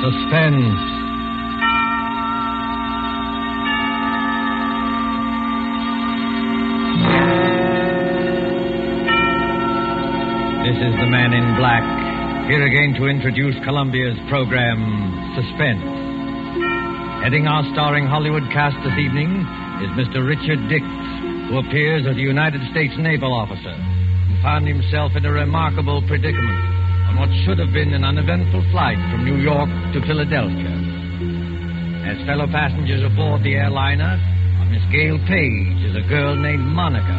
Suspense. This is the Man in Black, here again to introduce Columbia's program, Suspense. Heading our starring Hollywood cast this evening is Mr. Richard Dix, who appears as a United States naval officer who found himself in a remarkable predicament on what should have been an uneventful flight from New York to Philadelphia. As fellow passengers aboard the airliner are Miss Gail Page as a girl named Monica,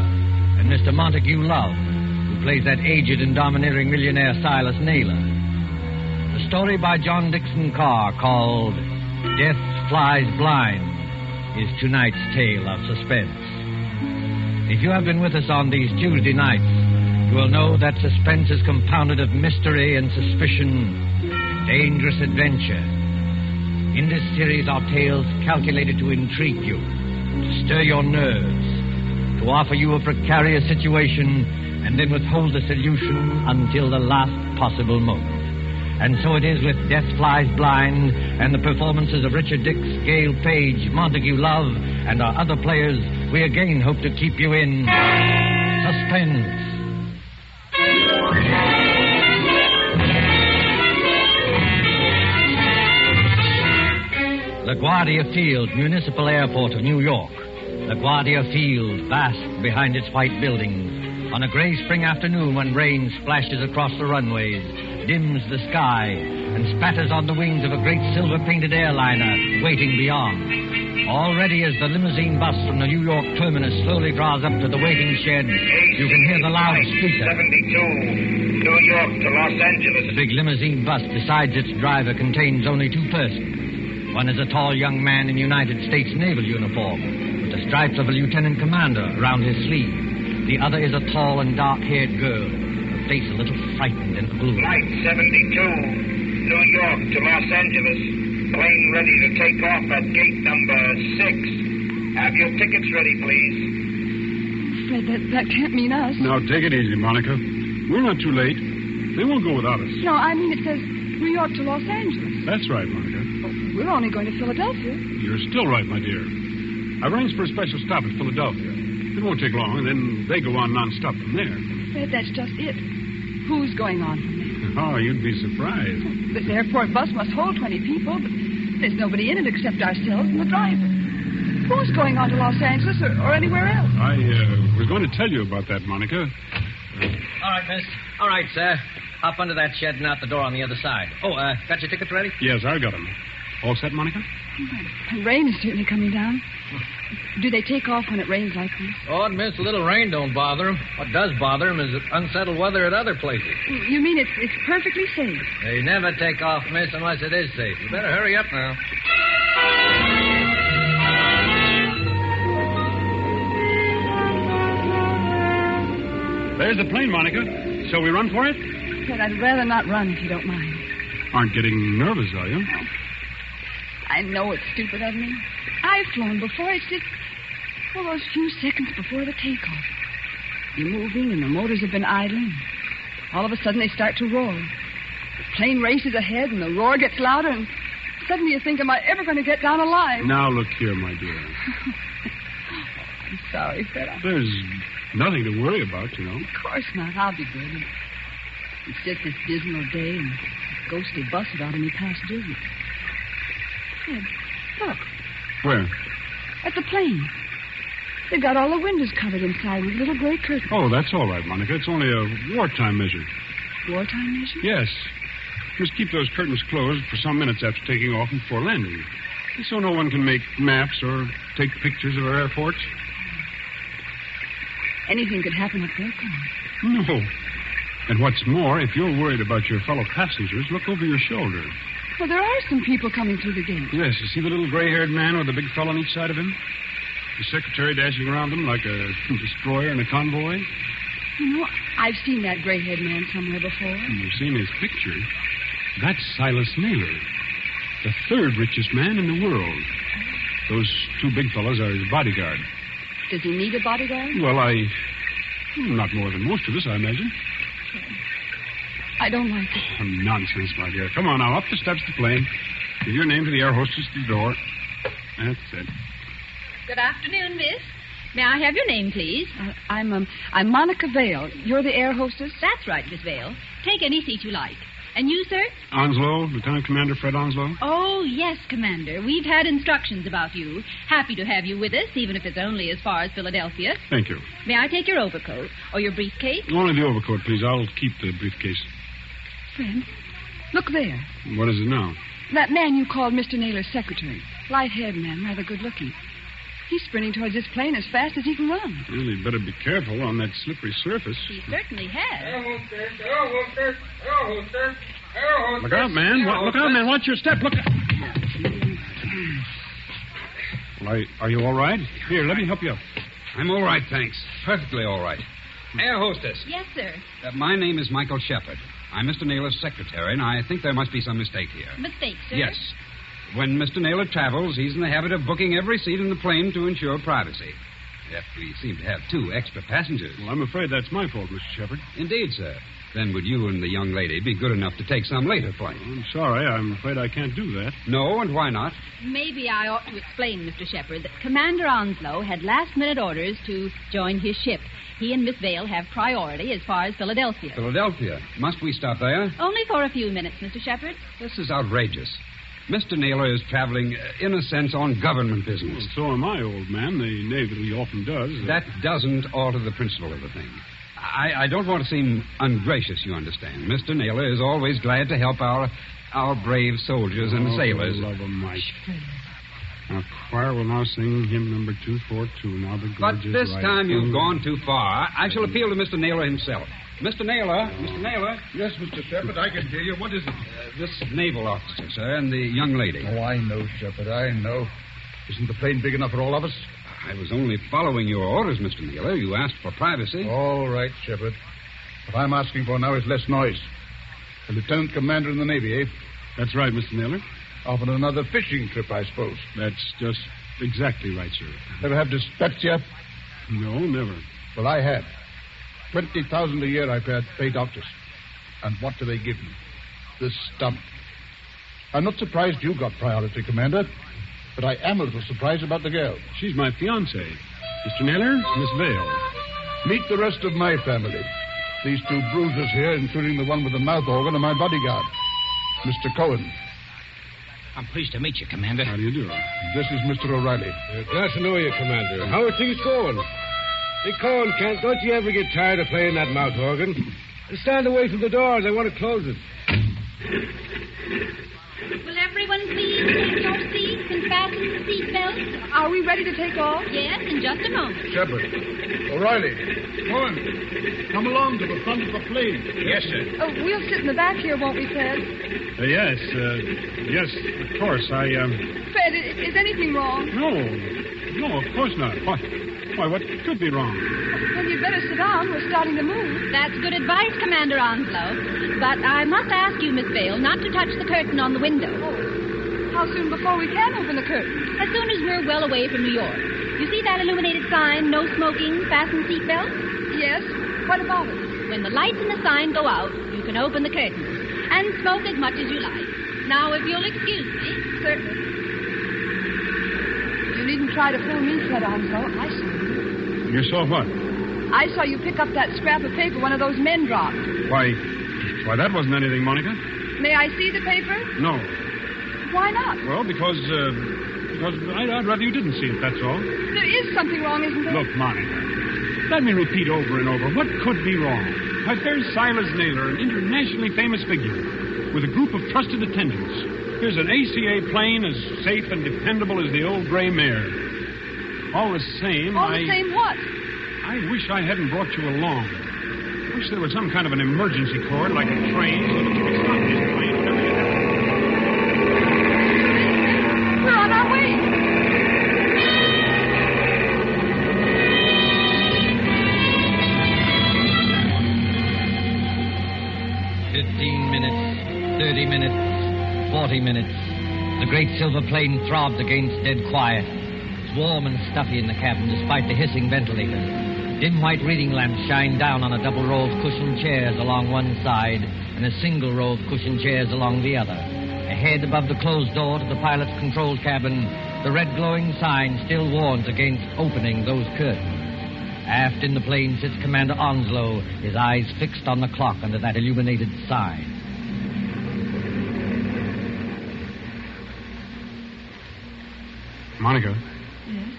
and Mr. Montague Love, who plays that aged and domineering millionaire Silas Naylor. The story by John Dixon Carr, called Death Flies Blind, is tonight's tale of suspense. If you have been with us on these Tuesday nights, you will know that suspense is compounded of mystery and suspicion, dangerous adventure. In this series are tales calculated to intrigue you, to stir your nerves, to offer you a precarious situation, and then withhold the solution until the last possible moment. And so it is with Death Flies Blind and the performances of Richard Dix, Gail Page, Montague Love, and our other players, we again hope to keep you in suspense. LaGuardia Field, Municipal Airport of New York. LaGuardia Field, vast behind its white buildings. On a gray spring afternoon when rain splashes across the runways, dims the sky, and spatters on the wings of a great silver-painted airliner waiting beyond. Already as the limousine bus from the New York terminus slowly draws up to the waiting shed, you can hear the loudspeaker. 72, New York to Los Angeles. The big limousine bus, besides its driver, contains only two persons. One is a tall young man in United States naval uniform, with the stripes of a lieutenant commander around his sleeve. The other is a tall and dark-haired girl, her face a little frightened and blue. Flight 72, New York to Los Angeles. Plane ready to take off at gate number 6. Have your tickets ready, please. Fred, that can't mean us. Now, take it easy, Monica. We're not too late. They won't go without us. No, I mean it says New York to Los Angeles. That's right, Monica. We're only going to Philadelphia. You're still right, my dear. I arranged for a special stop at Philadelphia. It won't take long, and then they go on non-stop from there. Fred, that's just it. Who's going on from there? Oh, you'd be surprised. This airport bus must hold 20 people, but there's nobody in it except ourselves and the driver. Who's going on to Los Angeles or anywhere else? I was going to tell you about that, Monica. All right, miss. All right, sir. Up under that shed and out the door on the other side. Oh, got your tickets ready? Yes, I got them. All set, Monica? The rain is certainly coming down. Do they take off when it rains like this? Oh, miss, a little rain don't bother them. What does bother them is unsettled weather at other places. You mean it's perfectly safe? They never take off, miss, unless it is safe. You better hurry up now. There's the plane, Monica. Shall we run for it? Fred, I'd rather not run if you don't mind. Aren't getting nervous, are you? I know it's stupid of me. I've flown before. It's just, those few seconds before the takeoff. You're moving and the motors have been idling. All of a sudden they start to roar. The plane races ahead and the roar gets louder and suddenly you think, am I ever going to get down alive? Now, look here, my dear. I'm sorry, Fred. There's nothing to worry about, you know. Of course not. I'll be good. It's just this dismal day and this ghostly bus without any passengers. Fred, look. Where? At the plane. They've got all the windows covered inside with little gray curtains. Oh, that's all right, Monica. It's only a wartime measure. Wartime measure? Yes. Just keep those curtains closed for some minutes after taking off and before landing. So no one can make maps or take pictures of our airports. Anything could happen up there, couldn't it? No. And what's more, if you're worried about your fellow passengers, look over your shoulder. Well, there are some people coming through the gate. Yes, you see the little gray-haired man with the big fellow on each side of him? The secretary dashing around them like a destroyer in a convoy? You know, I've seen that gray-haired man somewhere before. You've seen his picture. That's Silas Naylor, the third richest man in the world. Those two big fellows are his bodyguard. Does he need a bodyguard? Well, not more than most of us, I imagine. I don't like it. Oh, nonsense, my dear. Come on now, up the steps to the plane. Give your name to the air hostess at the door. That's it. Good afternoon, miss. May I have your name, please? I'm Monica Vale. You're the air hostess? That's right, Miss Vale. Take any seat you like. And you, sir? Onslow, Lieutenant Commander Fred Onslow. Oh, yes, Commander. We've had instructions about you. Happy to have you with us, even if it's only as far as Philadelphia. Thank you. May I take your overcoat or your briefcase? Only the overcoat, please. I'll keep the briefcase. Friend, look there. What is it now? That man you called Mr. Naylor's secretary. Light-haired man, rather good-looking. He's sprinting towards this plane as fast as he can run. Well, you'd better be careful on that slippery surface. He certainly has. Look out, man. Look out, man. Watch your step. Look out. Well, are you all right? Here, let me help you up. I'm all right, thanks. Perfectly all right. Air hostess. Yes, sir. My name is Michael Shepard. I'm Mr. Naylor's secretary, and I think there must be some mistake here. Mistake, sir? Yes. When Mr. Naylor travels, he's in the habit of booking every seat in the plane to ensure privacy. Yet we seem to have 2 extra passengers. Well, I'm afraid that's my fault, Mr. Shepard. Indeed, sir. Then would you and the young lady be good enough to take some later plane? I'm sorry. I'm afraid I can't do that. No, and why not? Maybe I ought to explain, Mr. Shepard, that Commander Onslow had last-minute orders to join his ship. He and Miss Vale have priority as far as Philadelphia. Philadelphia. Must we stop there? Only for a few minutes, Mr. Shepard. This is outrageous. Mr. Naylor is traveling, in a sense, on government business. Well, so am I, old man. The Navy often does. That doesn't alter the principle of the thing. I don't want to seem ungracious, you understand. Mr. Naylor is always glad to help our brave soldiers and sailors. For the love of Mike. Now, choir will now sing hymn number 242. Now the But gorgeous this right. time you've gone too far. I shall appeal to Mr. Naylor himself. Mr. Naylor. Yes, Mr. Shepard, I can hear you. What is it? This naval officer, sir, and the young lady. Oh, I know, Shepard, I know. Isn't the plane big enough for all of us? I was only following your orders, Mr. Naylor. You asked for privacy. All right, Shepard. What I'm asking for now is less noise. A lieutenant commander in the Navy, eh? That's right, Mr. Naylor. Off on another fishing trip, I suppose. That's just exactly right, sir. Ever have dispatched yet? No, never. Well, I have. 20,000 a year I pay doctors. And what do they give me? This stump. I'm not surprised you got priority, Commander, but I am a little surprised about the girl. She's my fiancée. Mr. Naylor, Miss Vale. Meet the rest of my family. These 2 bruisers here, including the one with the mouth organ, are my bodyguard, Mr. Cohen. I'm pleased to meet you, Commander. How do you do? This is Mr. O'Reilly. Glad to know you, Commander. How are things going? Hey, Cohen, Kent, don't you ever get tired of playing that mouth organ? Stand away from the doors. I want to close it. Will everyone please take your seats and fasten the seatbelts? Are we ready to take off? Yes, in just a moment. Shepard. O'Reilly. Cohen. Come along to the front of the plane. Yes, sir. Oh, we'll sit in the back here, won't we, Fred? Yes, of course. Fred, is anything wrong? No, of course not. Why, what could be wrong? Well, you'd better sit down. We're starting to move. That's good advice, Commander Onslow. But I must ask you, Miss Vale, not to touch the curtain on the window. Oh, how soon before we can open the curtain? As soon as we're well away from New York. You see that illuminated sign, no smoking, fasten seatbelts? Yes. What about it? When the lights in the sign go out, you can open the curtains and smoke as much as you like. Now, if you'll excuse me. Certainly. You needn't try to fool me, Fred Onslow. I saw you. You saw what? I saw you pick up that scrap of paper one of those men dropped. Why, that wasn't anything, Monica. May I see the paper? No. Why not? Well, because I'd rather you didn't see it, that's all. There is something wrong, isn't there? Look, Monica, let me repeat over and over, what could be wrong? Why, there's Silas Naylor, an internationally famous figure, with a group of trusted attendants. Here's an ACA plane as safe and dependable as the old gray mare. All the same, All the same what? I wish I hadn't brought you along. I wish there was some kind of an emergency cord, like a train, so that you could stop this plane whenever you had it. We're on our way. minutes, 30 minutes, 40 minutes. The great silver plane throbbed against dead quiet. It's warm and stuffy in the cabin, despite the hissing ventilators. Dim white reading lamps shine down on a double row of cushioned chairs along one side and a single row of cushioned chairs along the other. Ahead, above the closed door to the pilot's control cabin, the red glowing sign still warns against opening those curtains. Aft in the plane sits Commander Onslow, his eyes fixed on the clock under that illuminated sign. Monica. Yes?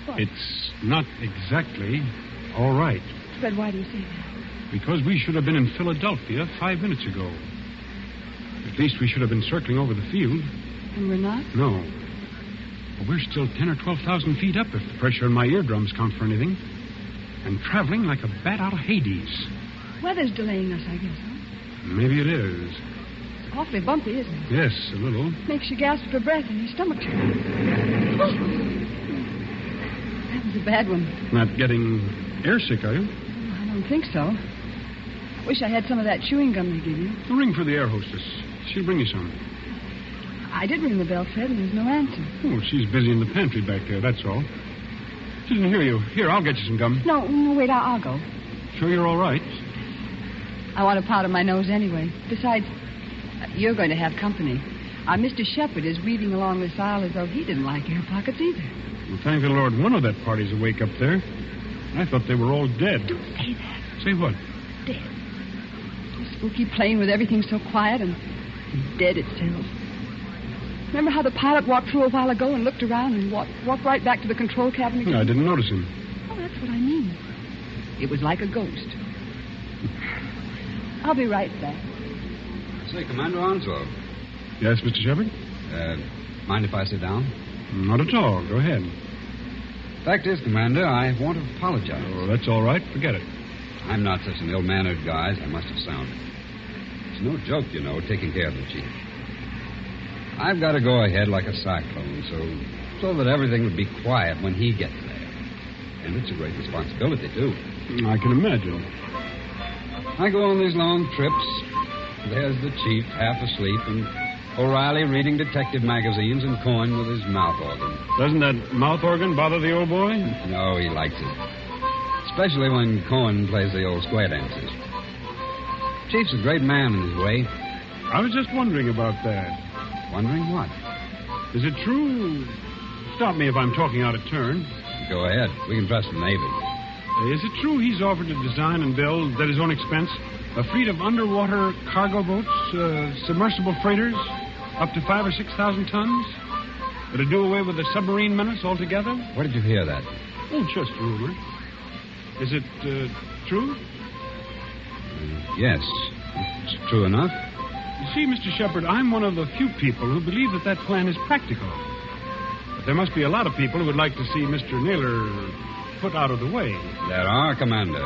What? It's not exactly all right. But why do you say that? Because we should have been in Philadelphia 5 minutes ago. At least we should have been circling over the field. And we're not? No. But we're still 10 or 12,000 feet up if the pressure in my eardrums count for anything. And traveling like a bat out of Hades. Weather's delaying us, I guess, huh? Maybe it is. It's awfully bumpy, isn't it? Yes, a little. Makes you gasp for breath and your stomach turns. Oh. That was a bad one. Not getting airsick, are you? I don't think so. I wish I had some of that chewing gum they give you. Ring for the air hostess. She'll bring you some. I did ring the bell, Fred, and there's no answer. Oh, she's busy in the pantry back there, that's all. She doesn't hear you. Here, I'll get you some gum. No, wait, I'll go. Sure you're all right? I want to powder my nose anyway. Besides, you're going to have company. Our Mr. Shepard is weaving along this aisle as though he didn't like air pockets either. Well, thank the Lord one of that party's awake up there. I thought they were all dead. Don't say that. Say what? Dead. A spooky plane with everything so quiet and dead itself. Remember how the pilot walked through a while ago and looked around and walked right back to the control cabin again? I didn't notice him. Oh, that's what I mean. It was like a ghost. I'll be right back. Say, Commander Onslow. Yes, Mr. Shepard? Mind if I sit down? Not at all. Go ahead. Fact is, Commander, I want to apologize. Oh, that's all right. Forget it. I'm not such an ill-mannered guy as I must have sounded. It's no joke, you know, taking care of the chief. I've got to go ahead like a cyclone, so that everything would be quiet when he gets there. And it's a great responsibility, too. I can imagine. I go on these long trips. There's the chief, half asleep, and O'Reilly reading detective magazines and Cohen with his mouth organ. Doesn't that mouth organ bother the old boy? No, he likes it. Especially when Cohen plays the old square dances. Chief's a great man in his way. I was just wondering about that. Wondering what? Is it true? Stop me if I'm talking out of turn. Go ahead. We can trust the Navy. Is it true he's offered to design and build, at his own expense, a fleet of underwater cargo boats, submersible freighters, up to 5,000 or 6,000 tons? That'll do away with the submarine menace altogether? Where did you hear that? Oh, just rumor. Is it true? Yes. It's true enough. You see, Mr. Shepard, I'm one of the few people who believe that plan is practical. But there must be a lot of people who would like to see Mr. Naylor put out of the way. There are, Commander.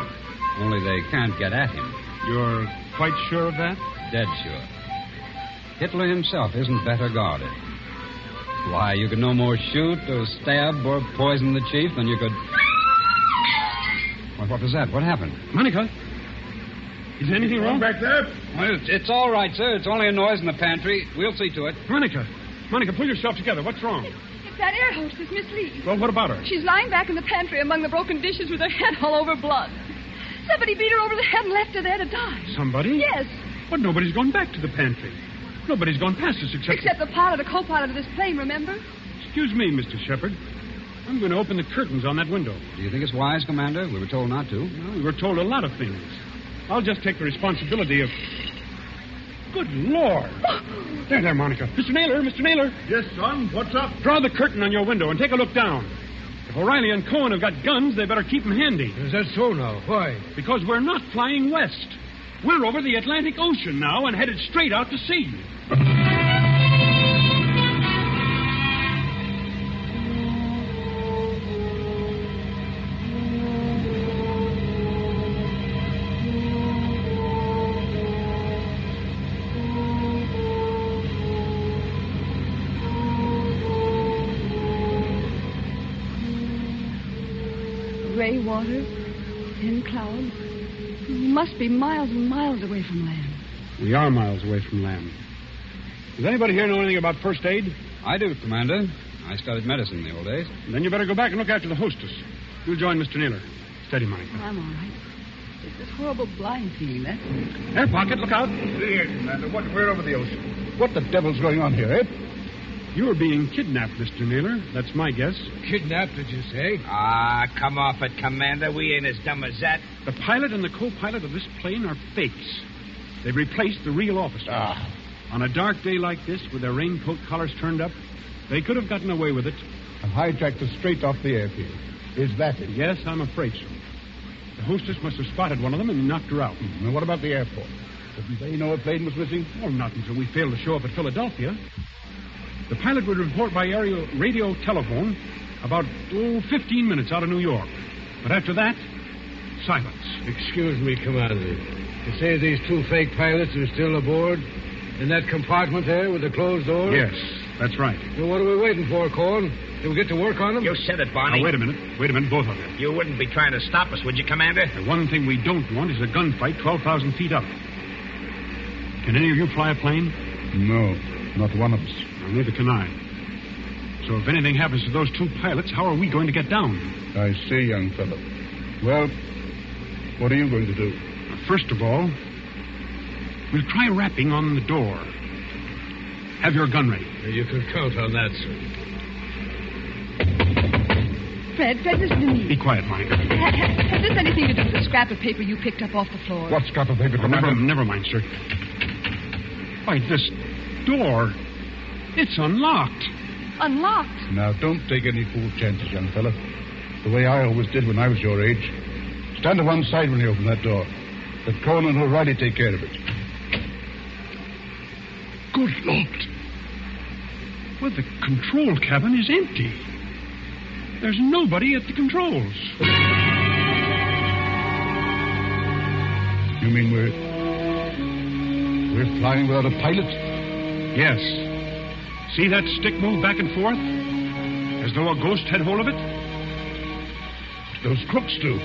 Only they can't get at him. You're quite sure of that? Dead sure. Hitler himself isn't better guarded. Why, you could no more shoot or stab or poison the chief than you could... What was that? What happened? Monica? Is anything wrong? Back there? Well, it's all right, sir. It's only a noise in the pantry. We'll see to it. Monica, pull yourself together. What's wrong? It's that air hostess, Miss Lee. Well, what about her? She's lying back in the pantry among the broken dishes with her head all over blood. Somebody beat her over the head and left her there to die. Somebody? Yes. But nobody's gone back to the pantry. Nobody's gone past us Except the pilot, the co-pilot of this plane, remember? Excuse me, Mr. Shepard. I'm going to open the curtains on that window. Do you think it's wise, Commander? We were told not to. Well, we were told a lot of things. I'll just take the responsibility of... Good Lord. There, Monica. Mr. Naylor. Yes, son. What's up? Draw the curtain on your window and take a look down. If O'Reilly and Cohen have got guns, they better keep them handy. Is that so now? Why? Because we're not flying west. We're over the Atlantic Ocean now and headed straight out to sea. Gray water, thin clouds. We must be miles and miles away from land. We are miles away from land. Does anybody here know anything about first aid? I do, Commander. I studied medicine in the old days. Then you better go back and look after the hostess. You'll join Mr. Naylor. Steady, Monica. I'm all right. It's this horrible blind feeling, that's it. Air pocket, look out. Here, Commander. We're over the ocean. What the devil's going on here, eh? You're being kidnapped, Mr. Naylor. That's my guess. Kidnapped, did you say? Ah, come off it, Commander. We ain't as dumb as that. The pilot and the co-pilot of this plane are fakes. They've replaced the real officers. On a dark day like this, with their raincoat collars turned up, they could have gotten away with it. And hijacked us straight off the airfield. Is that it? Yes, I'm afraid so. The hostess must have spotted one of them and knocked her out. Now, what about the airport? Didn't they know a plane was missing? Well, not until we failed to show up at Philadelphia. The pilot would report by radio telephone about 15 minutes out of New York. But after that, silence. Excuse me, Commander. You say these two fake pilots are still aboard? In that compartment there with the closed door? Yes, that's right. Well, what are we waiting for, Corn? Did we get to work on them? You said it, Barney. Now, wait a minute, both of you. You wouldn't be trying to stop us, would you, Commander? The one thing we don't want is a gunfight 12,000 feet up. Can any of you fly a plane? No, not one of us. Well, neither can I. So if anything happens to those two pilots, how are we going to get down? I see, young fellow. Well, what are you going to do? First of all, we'll try rapping on the door. Have your gun ready. You can count on that, sir. Fred, listen to me. Be quiet, Monica. Has this anything to do with the scrap of paper you picked up off the floor? What scrap of paper, Oh, Commander? never mind, sir. Why, this door, it's unlocked. Unlocked? Now, don't take any fool chances, young fella. The way I always did when I was your age. Stand to one side when you open that door. Let Conan and O'Reilly take care of it. Good Lord. Well, the control cabin is empty. There's nobody at the controls. You mean we're flying without a pilot? Yes. See that stick move back and forth? As though a ghost had hold of it? Those crooks do.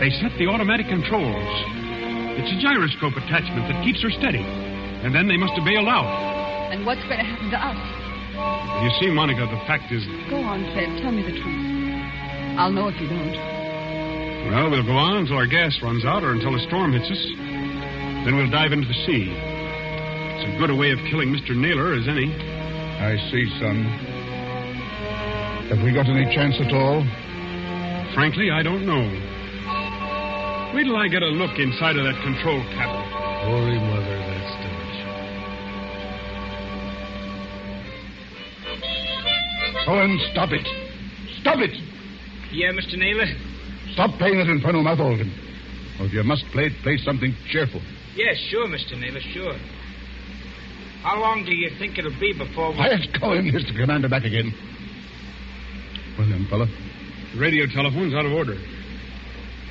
They set the automatic controls. It's a gyroscope attachment that keeps her steady. And then they must have bailed out. And what's going to happen to us? You see, Monica, the fact is... Go on, Fred. Tell me the truth. I'll know if you don't. Well, we'll go on until our gas runs out or until a storm hits us. Then we'll dive into the sea. It's as good a way of killing Mr. Naylor as any. I see, son. Have we got any chance at all? Frankly, I don't know. Wait till I get a look inside of that control cabin. Holy Mother, that's delicious. Owen, stop it. Stop it! Yeah, Mr. Naylor? Stop playing that infernal mouth organ. Or if you must play it, play something cheerful. Yes, sure, Mr. Naylor, sure. How long do you think it'll be before we... Quiet, Cohen. Here's the commander back again. Well, young fella. The radio telephone's out of order.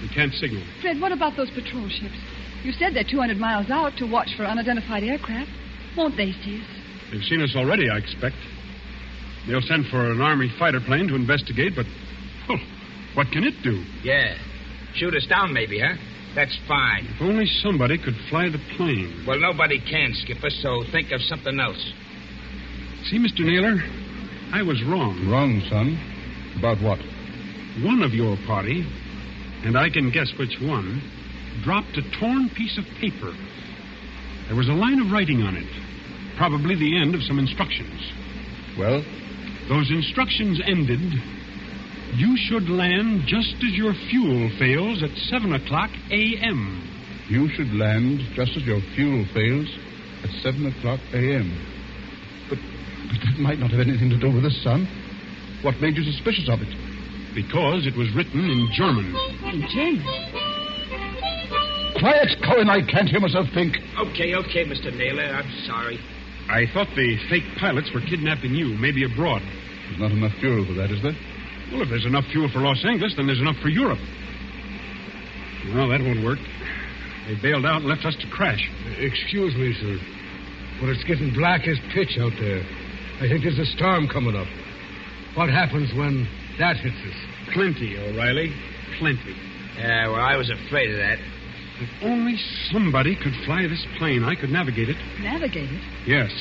We can't signal. Fred, what about those patrol ships? You said they're 200 miles out to watch for unidentified aircraft. Won't they see us? They've seen us already, I expect. They'll send for an Army fighter plane to investigate, but... Oh, what can it do? Yeah. Shoot us down, maybe, huh? That's fine. If only somebody could fly the plane. Well, nobody can, Skipper, so think of something else. See, Mr. Naylor, I was wrong. Wrong, son. About what? One of your party, and I can guess which one, dropped a torn piece of paper. There was a line of writing on it, probably the end of some instructions. Well? Those instructions ended, you should land just as your fuel fails at 7 o'clock a.m. You should land just as your fuel fails at 7 o'clock a.m. But that might not have anything to do with us, son. What made you suspicious of it? Because it was written in German. In German? Quiet, Cohen. I can't hear myself think. Okay, Mr. Naylor. I'm sorry. I thought the fake pilots were kidnapping you, maybe abroad. There's not enough fuel for that, is there? Well, if there's enough fuel for Los Angeles, then there's enough for Europe. Well, that won't work. They bailed out and left us to crash. Excuse me, sir, but it's getting black as pitch out there. I think there's a storm coming up. What happens when that hits us? Plenty, O'Reilly. Plenty. Yeah, well, I was afraid of that. If only somebody could fly this plane, I could navigate it. Navigate it? Yes.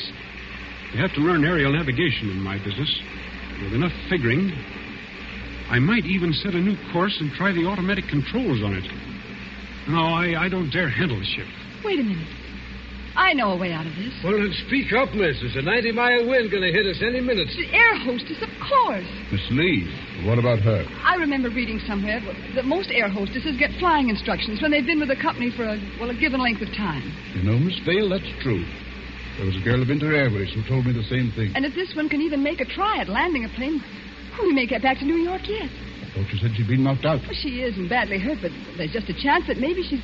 You have to learn aerial navigation in my business. With enough figuring, I might even set a new course and try the automatic controls on it. No, I don't dare handle the ship. Wait a minute. I know a way out of this. Well, then speak up, miss. There's a 90-mile wind going to hit us any minute. The air hostess, of course. Miss Lee, what about her? I remember reading somewhere that most air hostesses get flying instructions when they've been with the company for a given length of time. You know, Miss Vale, that's true. There was a girl of Inter Airways who told me the same thing. And if this one can even make a try at landing a plane, we may get back to New York yet. I thought you said she'd been knocked out. Well, she is and badly hurt, but there's just a chance that maybe she's...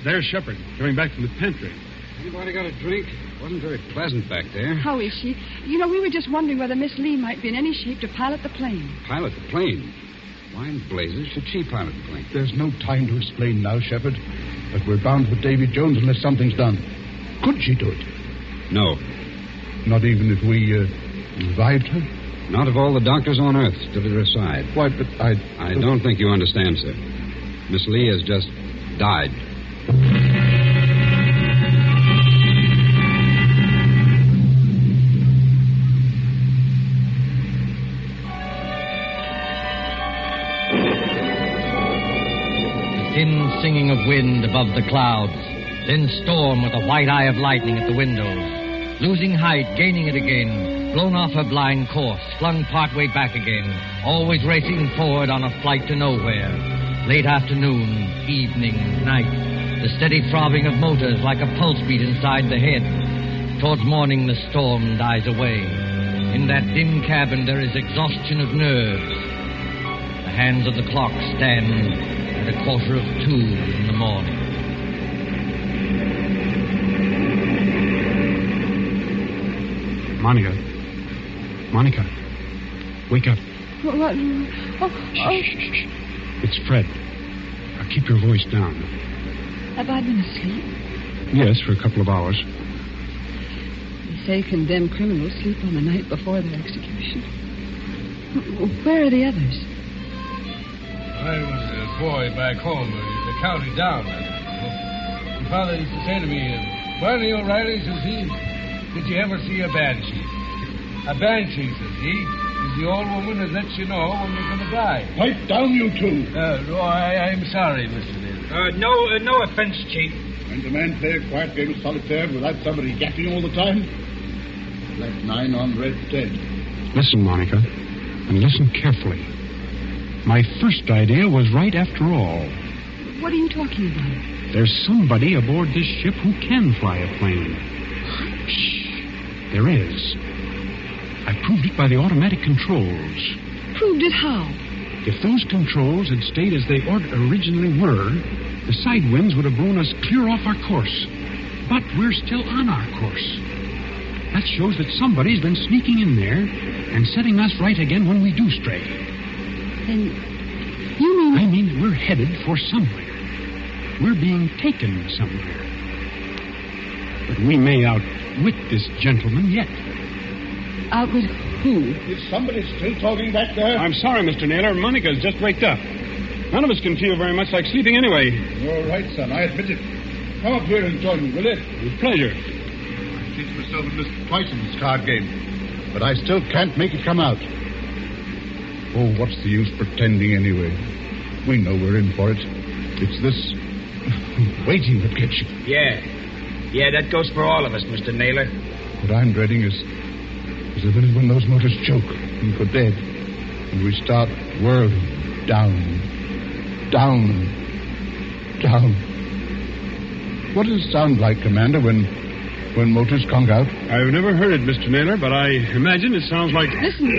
There's Shepard, coming back from the pantry. Anybody got a drink? Wasn't very pleasant back there. How is she? You know, we were just wondering whether Miss Lee might be in any shape to pilot the plane. Pilot the plane? Why in blazes should she pilot the plane? There's no time to explain now, Shepard. But we're bound for Davy Jones unless something's done. Could she do it? No. Not even if we revived her? Not if all the doctors on Earth stood at her side. Why, but I don't think you understand, sir. Miss Lee has just died. Thin singing of wind above the clouds, then storm with a white eye of lightning at the windows. Losing height, gaining it again, blown off her blind course, flung partway back again, always racing forward on a flight to nowhere. Late afternoon, evening, night, the steady throbbing of motors like a pulse beat inside the head. Towards morning, the storm dies away. In that dim cabin, there is exhaustion of nerves. The hands of the clock stand at 1:45 in the morning. Monica, wake up. What? Oh. Shh. It's Fred. Now keep your voice down. Have I been asleep? Yes, for a couple of hours. They say condemned criminals sleep on the night before their execution. Where are the others? I was a boy back home, the county down. My father used to say to me, Barney O'Reilly, says he, did you ever see a banshee? A banshee, says he, is the old woman that lets you know when you're going to die. Pipe down, you two. I'm sorry, Mr. Neal. No offense, Chief. When the man play a quiet game of solitaire without somebody yapping all the time? Like 9 on red 10. Listen, Monica, and listen carefully. My first idea was right after all. What are you talking about? There's somebody aboard this ship who can fly a plane. Shh. There is. I proved it by the automatic controls. Proved it how? If those controls had stayed as they originally were, the side winds would have blown us clear off our course. But we're still on our course. That shows that somebody's been sneaking in there and setting us right again when we do stray. Then you mean... I mean we're headed for somewhere. We're being taken somewhere. But we may outwit this gentleman yet. Outwit who? Is somebody still talking back there? I'm sorry, Mr. Naylor. Monica's just waked up. None of us can feel very much like sleeping anyway. You're right, son. I admit it. Come up here and join me, will you? With pleasure. I've cheated myself and missed twice in this card game. But I still can't make it come out. Oh, what's the use pretending anyway? We know we're in for it. It's this waiting that gets you. Yeah, that goes for all of us, Mr. Naylor. What I'm dreading is the minute when those motors choke and go dead, and we start whirling down. What does it sound like, Commander, when motors conk out? I've never heard it, Mr. Naylor, but I imagine it sounds like... Listen.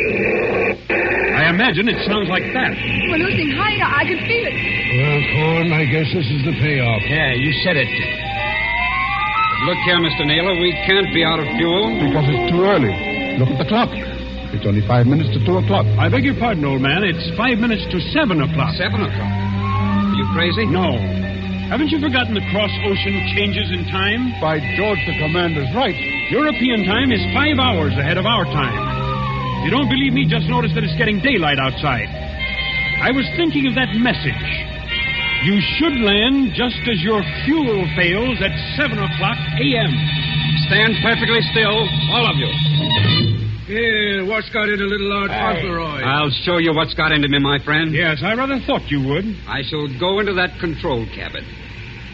I imagine it sounds like that. We're losing height. I can feel it. Well, Corn, I guess this is the payoff. Yeah, you said it. Look here, Mr. Naylor, we can't be out of fuel. Because it's too early. Look at the clock. It's only 5 minutes to 2 o'clock. I beg your pardon, old man. It's 5 minutes to 7 o'clock. 7 o'clock? Are you crazy? No. Haven't you forgotten the cross-ocean changes in time? By George, the commander's right. European time is 5 hours ahead of our time. If you don't believe me, just notice that it's getting daylight outside. I was thinking of that message. You should land just as your fuel fails at 7 o'clock a.m. Stand perfectly still, all of you. Yeah, what's got into little Lord Fauntleroy? I'll show you what's got into me, my friend. Yes, I rather thought you would. I shall go into that control cabin.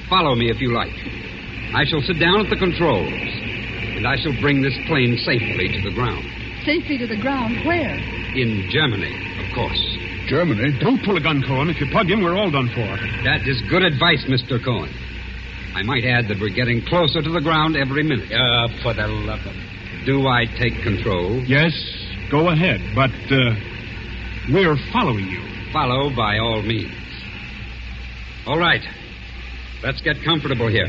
Follow me if you like. I shall sit down at the controls, and I shall bring this plane safely to the ground. Safely to the ground? Where? In Germany, of course. Germany? Don't pull a gun, Cohen. If you plug him, we're all done for. That is good advice, Mr. Cohen. I might add that we're getting closer to the ground every minute. For the love of... Do I take control? Yes, go ahead, but we're following you. Follow by all means. All right. Let's get comfortable here.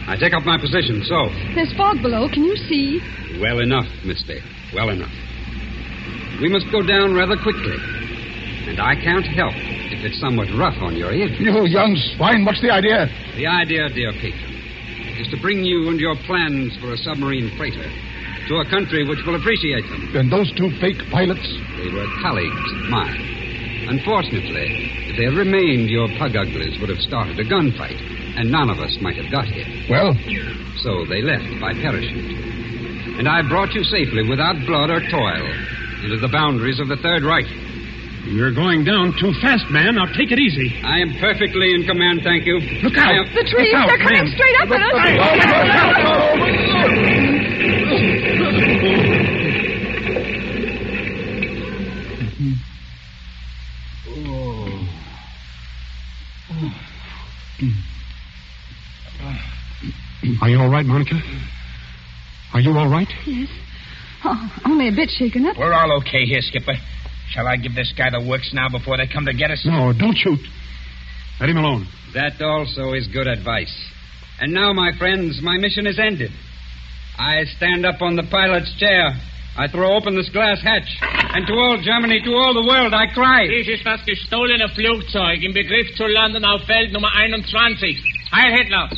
I take up my position, so. There's fog below. Can you see? Well enough, Miss Dale. Well enough. We must go down rather quickly. And I can't help if it's somewhat rough on your ears. You young swine, what's the idea? The idea, dear patron, is to bring you and your plans for a submarine freighter to a country which will appreciate them. And those two fake pilots? They were colleagues of mine. Unfortunately, if they had remained, your pug uglies would have started a gunfight, and none of us might have got here. Well? So they left by parachute. And I brought you safely, without blood or toil, into the boundaries of the Third Reich. You're going down too fast, man. Now take it easy. I am perfectly in command, thank you. Look out! The trees, they're coming straight up at us. Are you all right, Monica? Are you all right? Yes. Oh, only a bit shaken up. We're all okay here, Skipper. Shall I give this guy the works now before they come to get us? No, don't shoot. Let him alone. That also is good advice. And now, my friends, my mission is ended. I stand up on the pilot's chair. I throw open this glass hatch. And to all Germany, to all the world, I cry. Dies ist das gestohlene Flugzeug im Begriff zu landen auf Feld Nummer 21. Heil Hitler!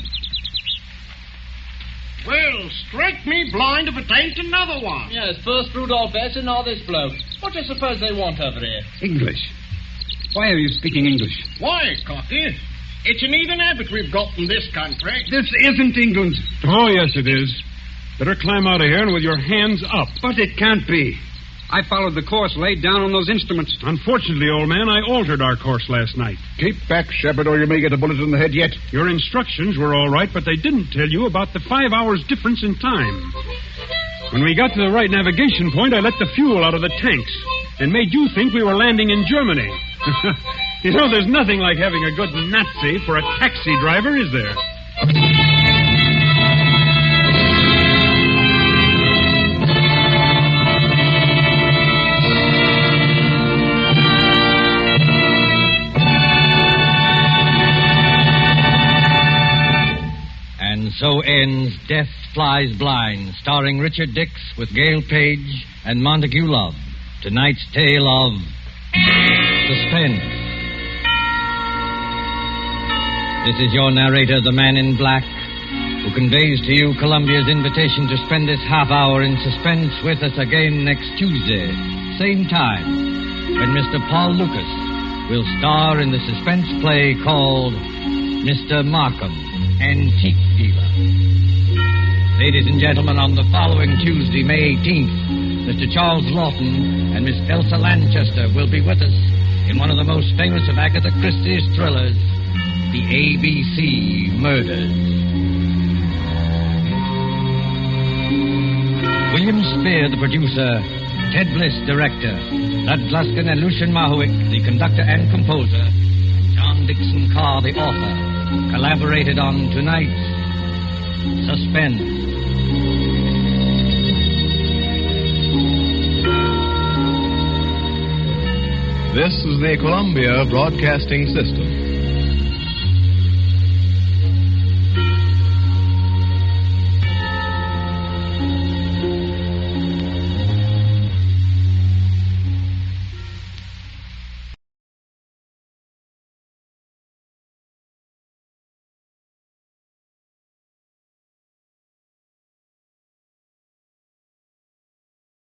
Well, strike me blind if it ain't another one. Yes, first Rudolph S. and now this bloke. What do you suppose they want over here? English. Why are you speaking English? Why, Cocky? It's an even habit we've got in this country. This isn't England. Oh, yes, it is. Better climb out of here and with your hands up. But it can't be. I followed the course laid down on those instruments. Unfortunately, old man, I altered our course last night. Keep back, Shepard, or you may get a bullet in the head yet. Your instructions were all right, but they didn't tell you about the 5 hours difference in time. When we got to the right navigation point, I let the fuel out of the tanks and made you think we were landing in Germany. You know, there's nothing like having a good Nazi for a taxi driver, is there? And so ends Death Flies Blind, starring Richard Dix with Gail Page and Montague Love. Tonight's tale of Suspense. This is your narrator, the Man in Black, who conveys to you Columbia's invitation to spend this half hour in suspense with us again next Tuesday, same time, when Mr. Paul Lucas will star in the suspense play called Mr. Markham, Antique Dealer. Ladies and gentlemen, on the following Tuesday, May 18th, Mr. Charles Lawton and Miss Elsa Lanchester will be with us in one of the most famous of Agatha Christie's thrillers, The ABC Murders. William Spear, the producer, Ted Bliss, director, Lud Gluskin and Lucian Mahowick, the conductor and composer, John Dixon Carr, the author, collaborated on tonight's Suspense. This is the Columbia Broadcasting System.